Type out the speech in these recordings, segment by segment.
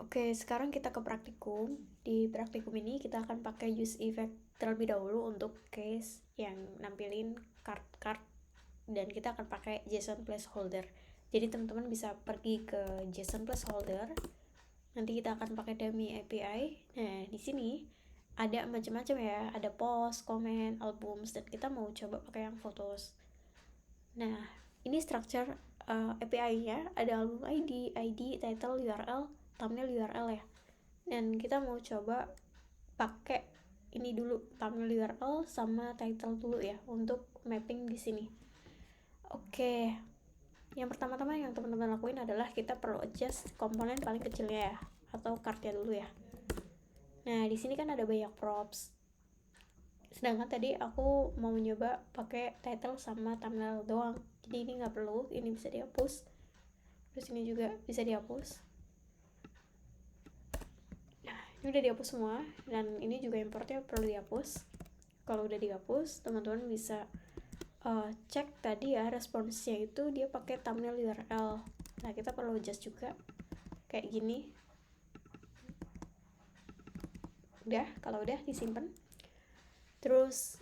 Oke, sekarang kita ke praktikum. Di praktikum ini kita akan pakai use effect terlebih dahulu untuk case yang nampilin card dan kita akan pakai JSON placeholder. Jadi teman-teman bisa pergi ke JSON placeholder. Nanti kita akan pakai dummy API. Nah, di sini ada macam-macam ya, ada post, comment, albums, dan kita mau coba pakai yang photos. Nah, ini structure API-nya, ada album ID, title, URL, thumbnail, URL ya. Dan kita mau coba pakai ini dulu, thumbnail, URL sama title dulu ya untuk mapping di sini. Oke. Yang pertama-tama yang teman-teman lakuin adalah kita perlu adjust komponen paling kecilnya ya, atau card-nya dulu ya. Nah, di sini kan ada banyak props. Sedangkan tadi aku mau nyoba pakai title sama thumbnail doang. Jadi ini nggak perlu, ini bisa dihapus. Terus ini juga bisa dihapus. Nah, ini udah dihapus semua, dan ini juga importnya perlu dihapus. Kalau udah dihapus, teman-teman bisa cek tadi ya responsnya itu dia pakai thumbnail URL. Nah, kita perlu adjust juga kayak gini. Udah, kalau udah disimpan. Terus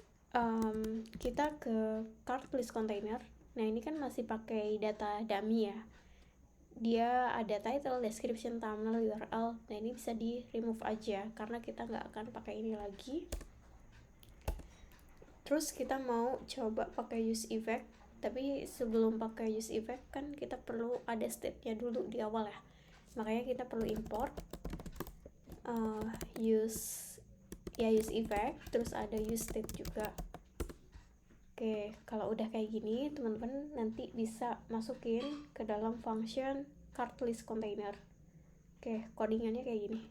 kita ke card list container. Nah, ini kan masih pakai data dummy ya. Dia ada title, description, thumbnail, URL. Nah, ini bisa di remove aja karena kita nggak akan pakai ini lagi. Terus kita mau coba pakai use effect, tapi sebelum pakai use effect kan kita perlu ada state-nya dulu di awal ya. Makanya kita perlu import use effect, terus ada use state juga. Oke, kalau udah kayak gini, teman-teman nanti bisa masukin ke dalam function card list container. Oke, codingannya kayak gini.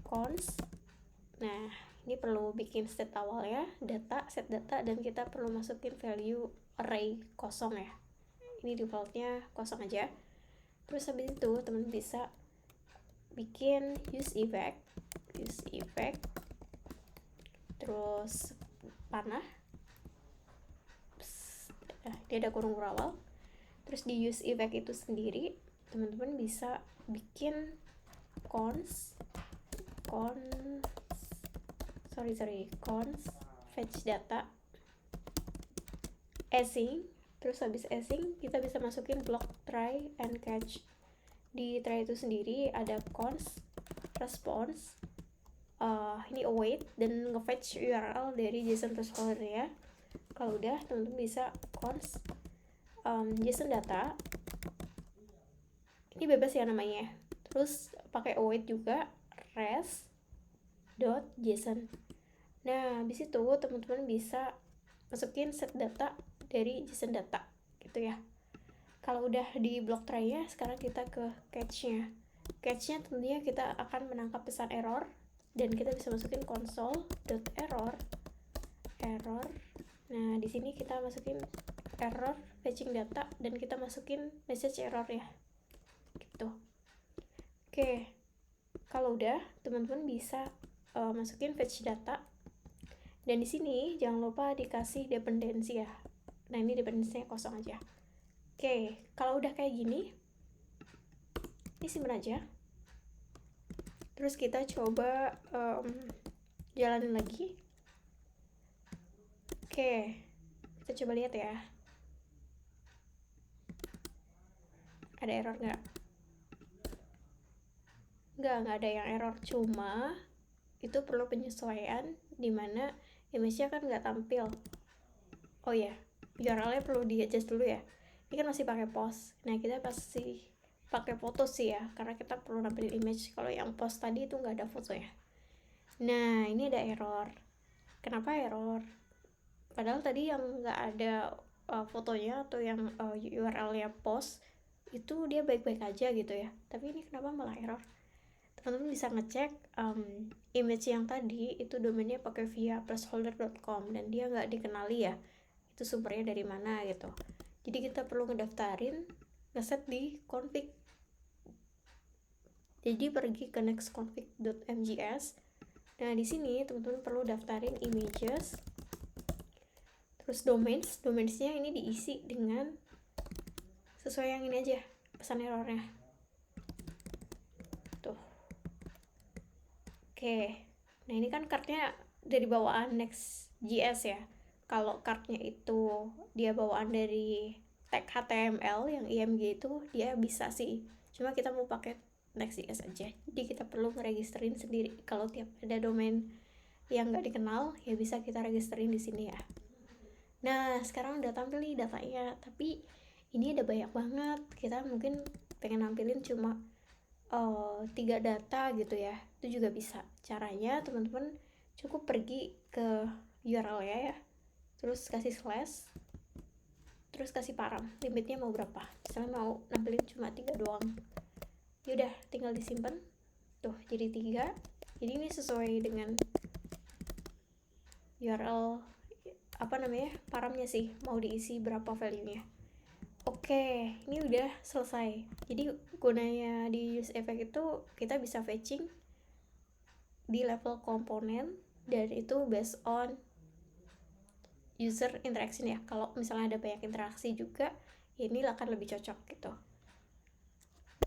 Const. Nah, ini perlu bikin state awal ya, data, set data, dan kita perlu masukin value array kosong ya. Ini defaultnya kosong aja. Terus habis itu teman bisa bikin use effect, terus panah. Dia ada kurung awal. Terus di use effect itu sendiri teman-teman bisa bikin const fetch data async. Terus habis async kita bisa masukin block try and catch. Di try itu sendiri ada const response, ini await dan nge-fetch URL dari JSON placeholder ya. Kalau udah teman-teman bisa const JSON data, ini bebas ya namanya. Terus pakai await juga res.json. Nah, habis itu teman-teman bisa masukin set data dari JSON data gitu ya. Kalau udah di block try-nya, sekarang kita ke catch-nya. Catch-nya tentunya kita akan menangkap pesan error, dan kita bisa masukin console.error. Nah, di sini kita masukin error fetching data, dan kita masukin message error ya. Gitu. Oke. Kalau udah, teman-teman bisa masukin fetch data. Dan di sini jangan lupa dikasih dependensi ya. Nah, ini dependensinya kosong aja. Oke, kalau udah kayak gini, ini simpan aja. Terus kita coba jalanin lagi. Oke, kita coba lihat ya. Ada error nggak? Nggak ada yang error. Cuma itu perlu penyesuaian dimana image-nya kan nggak tampil. Oh ya, URL-nya perlu di-adjust dulu ya. Ini kan masih pakai post. Nah, kita pasti pakai foto sih ya, karena kita perlu nampilin image. Kalau yang post tadi itu nggak ada foto ya. Nah, ini ada error. Kenapa error? Padahal tadi yang nggak ada fotonya atau yang URL-nya post itu dia baik-baik aja gitu ya. Tapi ini kenapa malah error? Teman-teman bisa ngecek image yang tadi itu domainnya pakai via placeholder.com dan dia nggak dikenali ya itu sumbernya dari mana gitu. Jadi kita perlu ngedaftarin, ngeset di config. Jadi pergi ke nextconfig.mjs. Nah, di sini teman-teman perlu daftarin images. Terus domainsnya ini diisi dengan sesuai yang ini aja, pesan errornya. Tuh. Oke, nah ini kan cardnya dari bawaan Next.js ya. Kalau cardnya itu dia bawaan dari tag HTML yang IMG itu dia bisa sih. Cuma kita mau pakai Next.js aja. Jadi kita perlu ngeregisterin sendiri. Kalau tiap ada domain yang nggak dikenal ya bisa kita registerin di sini ya. Nah sekarang udah tampil nih datanya. Tapi ini ada banyak banget. Kita mungkin pengen nampilin cuma 3 data gitu ya, itu juga bisa. Caranya teman-teman cukup pergi ke URL ya, terus kasih slash, terus kasih param, limitnya mau berapa, misalnya mau nampilin cuma 3 doang, yaudah tinggal disimpan tuh jadi 3. Jadi ini sesuai dengan URL paramnya sih, mau diisi berapa value nya. Oke, ini udah selesai. Jadi gunanya di use effect itu kita bisa fetching di level komponen dan itu based on user interaction ya. Kalau misalnya ada banyak interaksi juga, ini akan lebih cocok gitu.